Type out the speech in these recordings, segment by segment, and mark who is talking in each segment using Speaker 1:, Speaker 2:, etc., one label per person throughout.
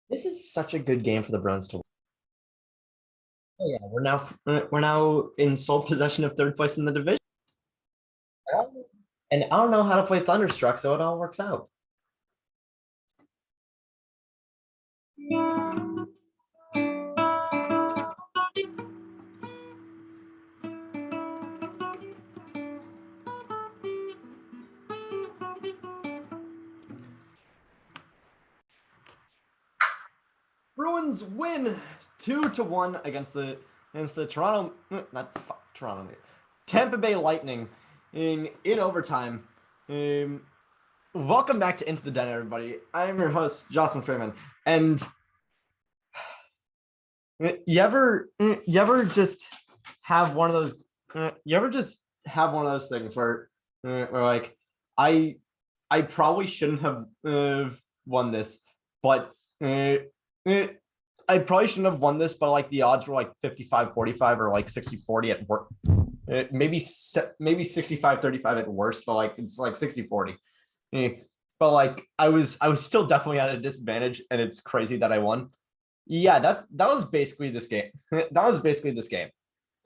Speaker 1: This is such a good game for the Bruins to win. Oh yeah, we're now in sole possession of third place in the division. And I don't know how to play Thunderstruck, so it all works out. Bruins win 2-1 against the Toronto, not Toronto, Tampa Bay Lightning in overtime. Welcome back to Into the Den, everybody. I'm your host, Jocelyn Freeman, and you ever just have one of those things where like I probably shouldn't have won this, but I probably shouldn't have won this, but like the odds were like 55-45 or like 60-40 at work. Maybe 65-35 at worst, but like it's like 60-40. But like I was still definitely at a disadvantage, and it's crazy that I won. Yeah, that was basically this game. That was basically this game.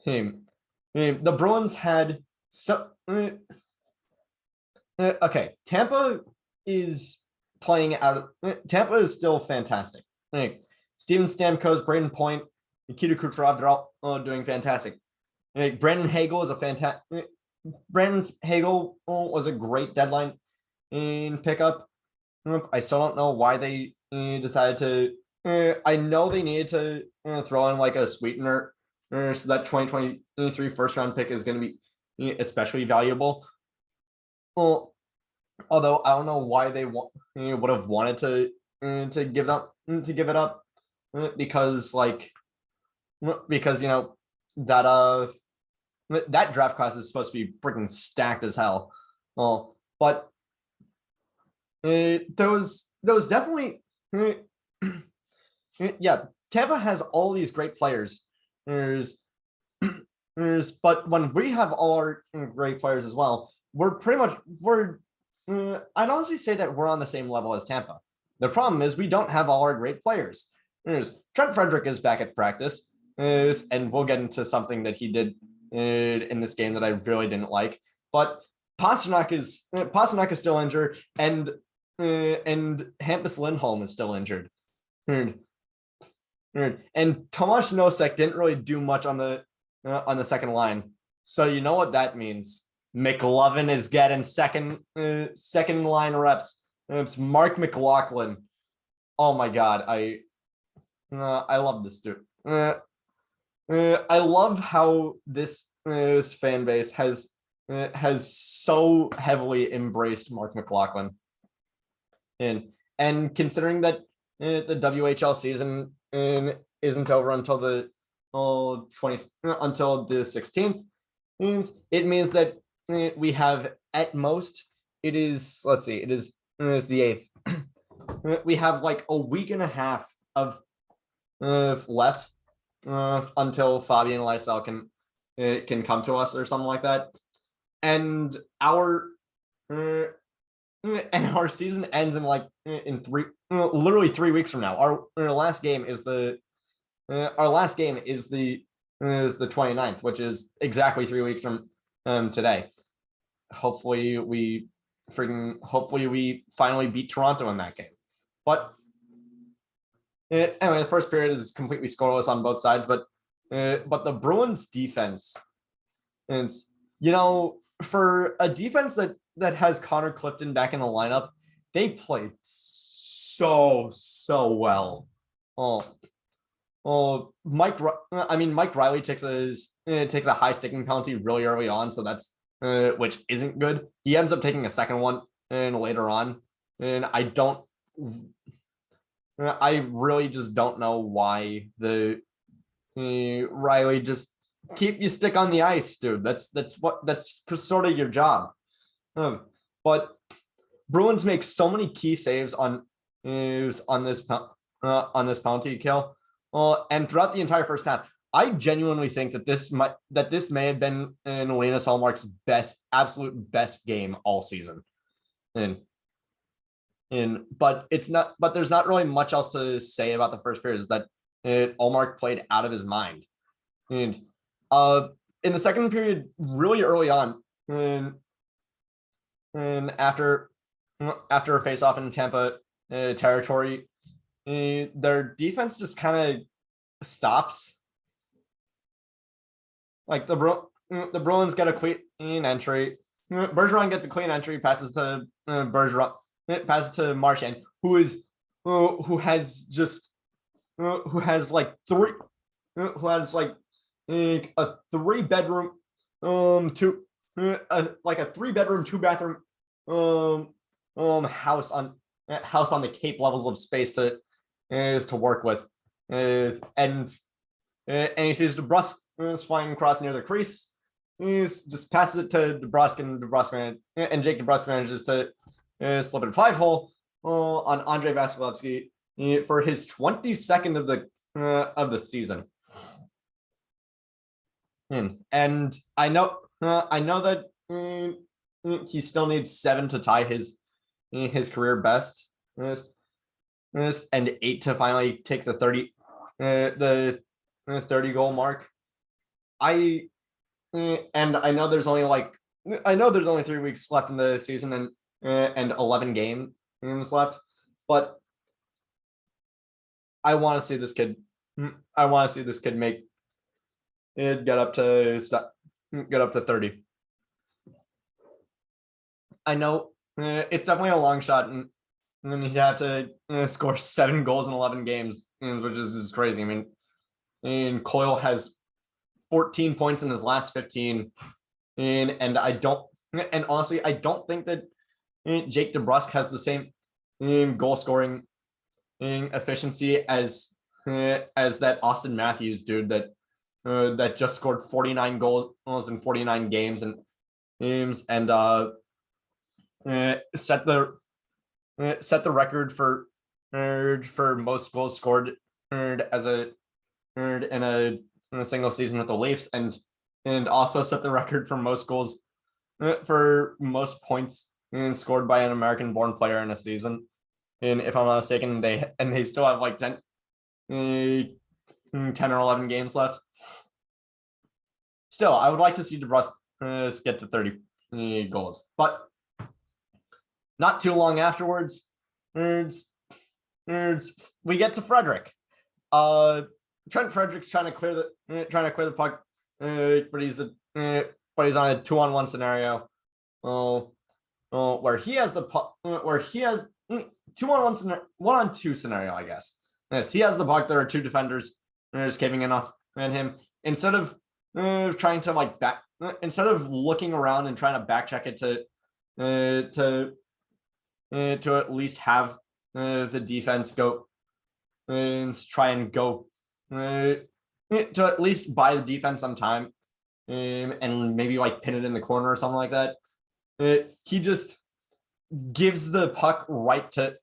Speaker 1: The Bruins had okay. Tampa is playing out. Tampa is still fantastic. Steven Stamkos, Braden Point, Nikita Kucherov, they're all doing fantastic. Brandon Hagel is a fantastic. Brandon Hagel was a great deadline in pickup. I still don't know why they decided to. I know they needed to throw in like a sweetener, so that 2023 first round pick is going to be especially valuable. Well, although I don't know why they would have wanted to give it up, because that draft class is supposed to be freaking stacked as hell. Well, but there was definitely yeah, Tampa has all these great players. But when we have all our great players as well, I'd honestly say that we're on the same level as Tampa. The problem is we don't have all our great players. Trent Frederick is back at practice, and we'll get into something that he did in this game that I really didn't like. But Pasternak is still injured, and Hampus Lindholm is still injured. And Tomas Nosek didn't really do much on the second line. So you know what that means. McLovin is getting second line reps. It's Mark McLaughlin. Oh my God, I love this dude. I love how this fan base has so heavily embraced Mark McLaughlin, and considering that the WHL season isn't over until the 16th, it means that we have at most it is the 8th. We have like a week and a half of left until Fabian Lysell can come to us or something like that, and our season ends in literally 3 weeks from now. Our last game is the 29th, which is exactly 3 weeks from today. Hopefully we finally beat Toronto in that game. But anyway, the first period is completely scoreless on both sides, but the Bruins defense, and for a defense that has Connor Clifton back in the lineup, they played so well. Mike Riley takes a high sticking penalty really early on, so that's which isn't good. He ends up taking a second one and later on, and I really just don't know why the Riley just keep you stick on the ice, dude. That's sort of your job. But Bruins make so many key saves on this penalty kill. And throughout the entire first half, I genuinely think that this may have been Linus Ullmark's absolute best game all season. And but it's not. But there's not really much else to say about the first period. Is that Allmark played out of his mind, and in the second period, really early on, and after a face-off in Tampa territory, their defense just kind of stops. Like the Bruins get a clean entry. Bergeron gets a clean entry, passes to Bergeron, passes to Marchand, who has like a 3-bedroom like a 3-bedroom 2-bathroom house on the Cape levels of space to work with, and he sees DeBrusk is flying across near the crease. He just passes it to DeBrusk, and Jake DeBrusk manages to slip it 5-hole on Andrei Vasilevsky for his 22nd of the season. And I know that he still needs 7 to tie his career best, and 8 to finally take the 30 goal mark. I know there's only 3 weeks left in the season and 11 games left, but I want to see this kid. I want to see this kid make it get up to 30. I know it's definitely a long shot, and he'd have to score 7 goals in 11 games, which is crazy. I mean, Coyle has 14 points in his last 15, and honestly, I don't think that Jake DeBrusk has the same goal scoring efficiency as that Austin Matthews dude that just scored 49 goals in 49 games and set the record for most goals scored in a single season with the Leafs, and also set the record for most goals for most points scored by an American-born player in a season. And if I'm not mistaken, they still have like 10 or 11 games left. Still, I would like to see DeBrusk get to 30 goals, but not too long afterwards, we get to Frederick. Trent Frederick's trying to clear the puck, but he's on a 2-on-1 scenario, where he has the puck, where he has 2-on-1 1-on-2 scenario, I guess. Yes, he has the puck. There are 2 defenders just caving in on him. Instead of trying to instead of looking around and trying to back check it to at least have the defense go and try and go to at least buy the defense some time, and maybe like pin it in the corner or something like that. He just gives the puck right to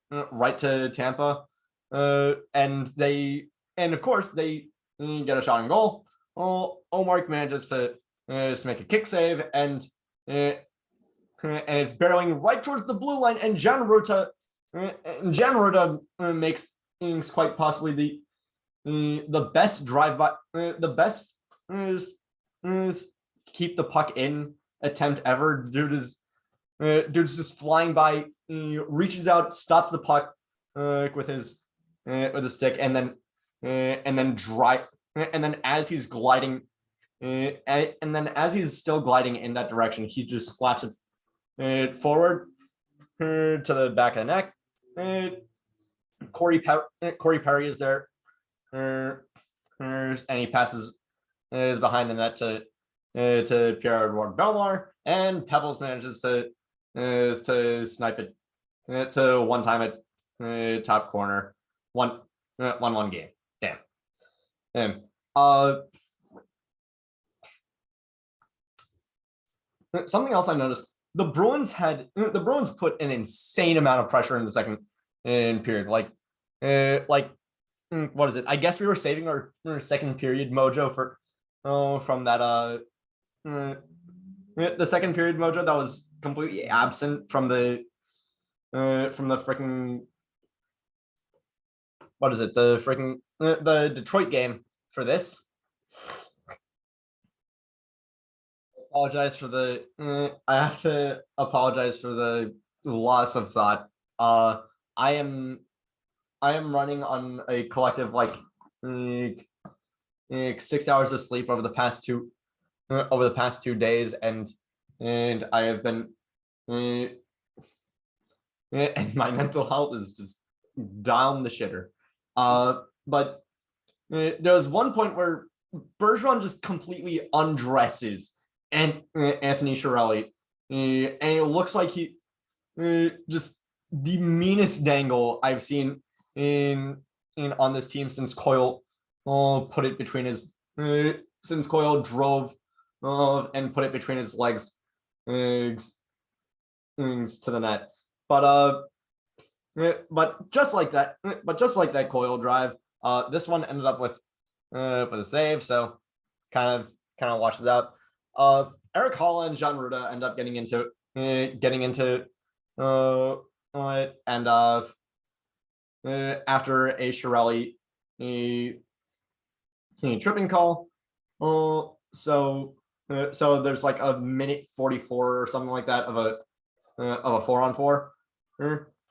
Speaker 1: Tampa, and of course they get a shot on goal. Allmark manages to make a kick save, and it's barreling right towards the blue line, and Jan Rutta makes things quite possibly the best drive by, the best is keep the puck in attempt ever. Dude's just flying by, reaches out, stops the puck with his stick, and then as he's gliding, and then as he's still gliding in that direction, he just slaps it forward to the back of the neck. Corey Perry is there, and he passes is behind the net to Pierre-Edouard Bellemare, and Pebbles manages to snipe it to one time at top corner. 1-1 game. Damn. And something else I noticed: the Bruins put an insane amount of pressure in the second period. What is it? I guess we were saving our second period mojo from that the second period mojo that was completely absent from the from the freaking, what is it? The freaking the Detroit game for this. Apologize for the. I have to apologize for the loss of thought. I am running on a collective like 6 hours of sleep over the past 2 days, and I have been and my mental health is just down the shitter. But there was one point where Bergeron just completely undresses and Anthony Chiarelli, and it looks like he just the meanest dangle I've seen in on this team since Coyle put it between his since Coyle drove and put it between his legs to the net. But just like that Coyle drive, this one ended up with a save, so kind of washes out. Eric Halla and John Ruda end up getting into it, and after a Chiarelli tripping call, so there's like a minute 44 or something like that of a 4-on-4,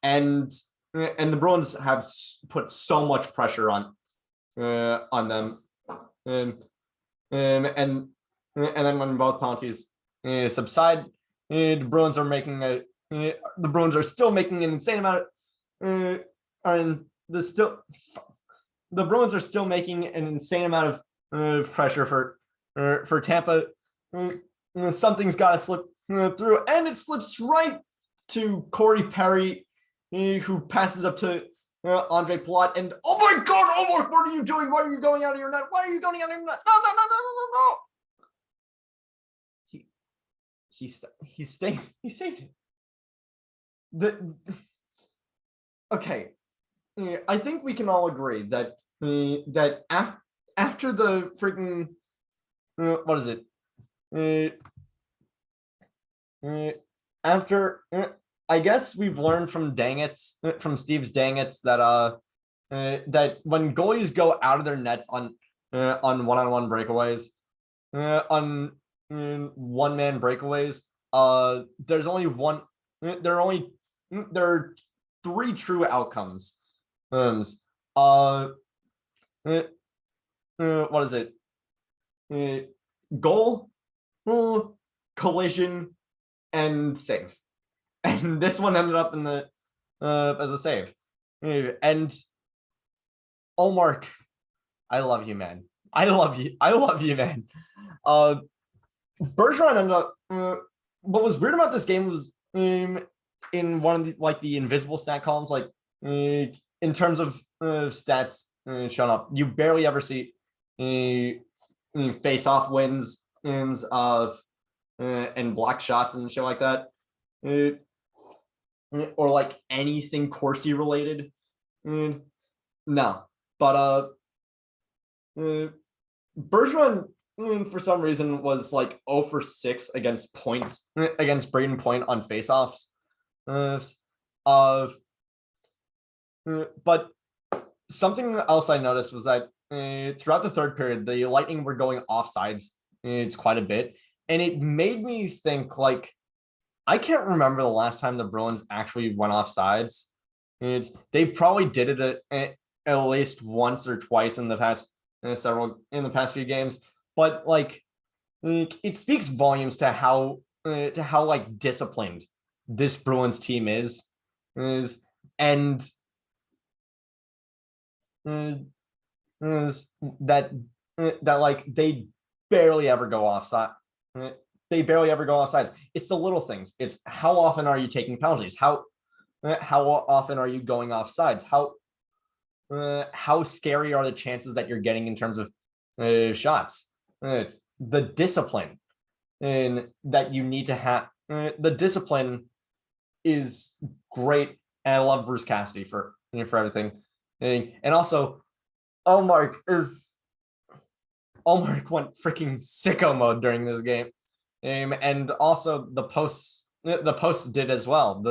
Speaker 1: and the Bruins have put so much pressure on them, and then when both penalties subside, the Bruins are still making an insane amount of, the Bruins are still making an insane amount of pressure for Tampa. Something's got to slip through, and it slips right to Corey Perry, who passes up to Andre Palat, and oh my God, Omar, what are you doing? Why are you going out of your net? Why are you going out of your net? No. He saved it. Okay, I think we can all agree that after the freaking what is it? After I guess we've learned from Steve's Dangets that that when goalies go out of their nets on one-on-one breakaways, on one-man breakaways, there's only one. There are three true outcomes. What is it? Goal, collision, and save. And this one ended up in the as a save. And Omar, I love you, man. I love you, man. Bergeron ended up. What was weird about this game was in one of the invisible stat columns, like in terms of stats shown up, you barely ever see face-off wins of and block shots and shit like that, or like anything Corsi related. No, but Bergeron for some reason was like 0 for 6 against Braden Point on faceoffs. But something else I noticed was that throughout the third period, the Lightning were going offsides. It's quite a bit, and it made me think, like, I can't remember the last time the Bruins actually went offsides. They probably did it at least once or twice in the past few games, but like it speaks volumes to how like disciplined this Bruins team is and is that like they barely ever go offside. They barely ever go offsides. It's the little things. It's how often are you taking penalties? How often are you going offsides? How scary are the chances that you're getting in terms of shots? It's the discipline and that you need to have. The discipline is great, and I love Bruce Cassidy for everything. And also, Allmark went freaking sicko mode during this game, and also the posts did as well.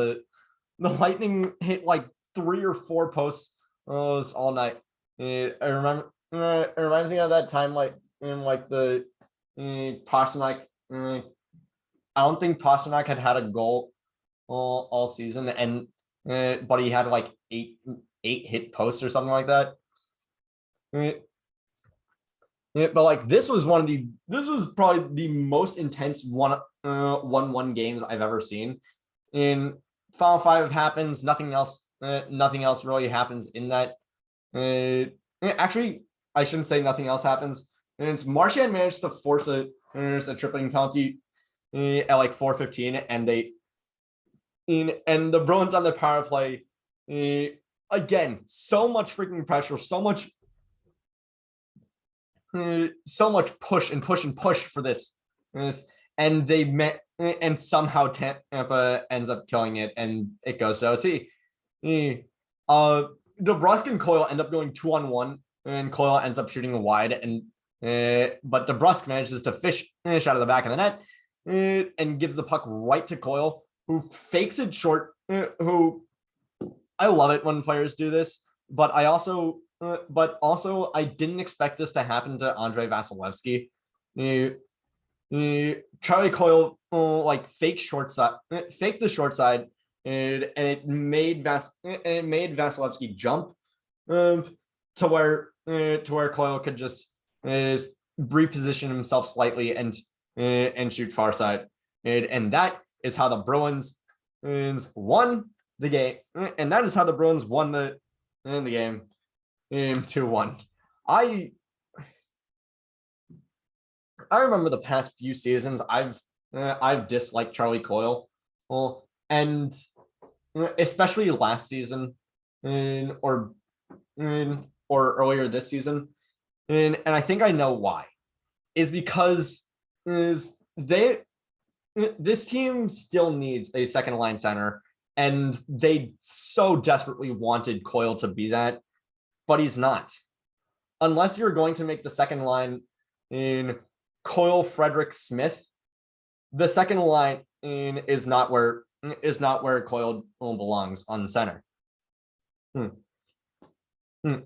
Speaker 1: the Lightning hit like 3 or 4 posts all night. I remember it reminds me of that time like in like the Pasternak. I don't think Pasternak had a goal all season, and but he had like eight hit posts or something like that. But like this was probably the most intense 1-1 games I've ever seen. In Final Five happens, nothing else really happens in that. Actually, I shouldn't say nothing else happens. And it's Marchand managed to force a tripling penalty at like 4:15, and the Bruins on the power play again, so much freaking pressure, so much push and push for this, and they met, and somehow Tampa ends up killing it, and it goes to OT. DeBrusk and Coyle end up going 2-on-1, and Coyle ends up shooting wide, and but DeBrusk manages to finish out of the back of the net, and gives the puck right to Coyle, who fakes it short. Who I love it when players do this, but also I didn't expect this to happen to Andrei Vasilevsky. Charlie Coyle like faked the short side, and it made Vasilevsky jump to where Coyle could just reposition himself slightly and shoot far side, and that is how the Bruins won the game, and that is how the Bruins won the game 2-1. I remember the past few seasons I've disliked Charlie Coyle, and especially last season, or earlier this season, and I think I know why. Is because this team still needs a second line center, and they so desperately wanted Coyle to be that, but he's not. Unless you're going to make the second line in Coyle, Frederick, Smith, the second line is not where Coyle belongs on center.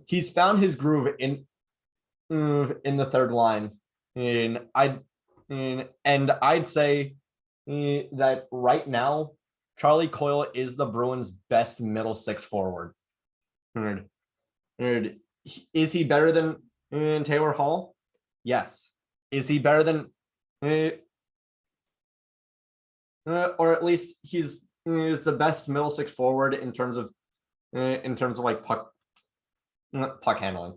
Speaker 1: He's found his groove in the third line, and I'd say that right now Charlie Coyle is the Bruins' best middle six forward. Is he better than Taylor Hall? Yes. Is he better than, or at least he's the best middle six forward in terms of like puck handling.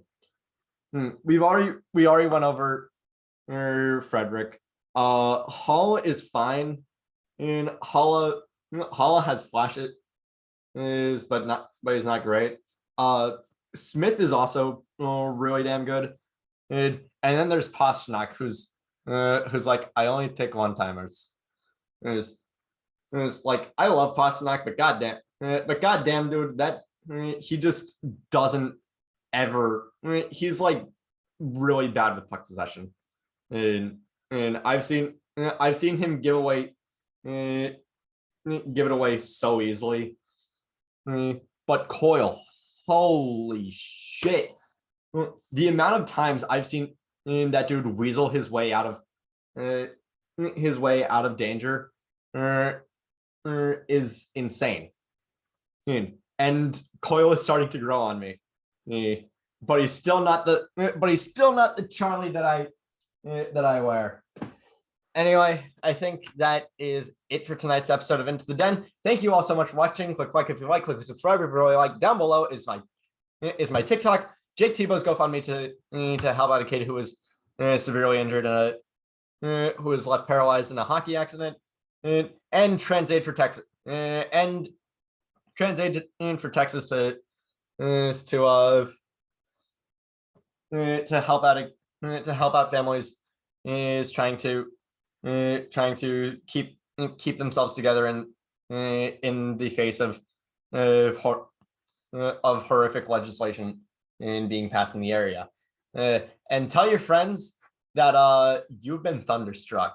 Speaker 1: We already went over Frederick. Hall is fine, and Hall has flashes, but he's not great. Smith is also really damn good, and then there's Pasternak, who's like, I only take one timers. It's like, I love Pasternak, but goddamn, dude, that he just doesn't ever. He's like really bad with puck possession, and I've seen him give it away so easily. But Coyle, holy shit! The amount of times I've seen that dude weasel his way out of danger is insane. And Coyle is starting to grow on me. But he's still not the Charlie that I wear. Anyway, I think that is it for tonight's episode of Into the Den. Thank you all so much for watching. Click like if you like, click subscribe if you really like. Down below is my TikTok. Jake Tebow's GoFundMe to help out a kid who was severely injured who was left paralyzed in a hockey accident, and Transaid for Texas for Texas to help out families is trying to keep themselves together in the face of horrific legislation being passed in the area. And tell your friends that you've been thunderstruck.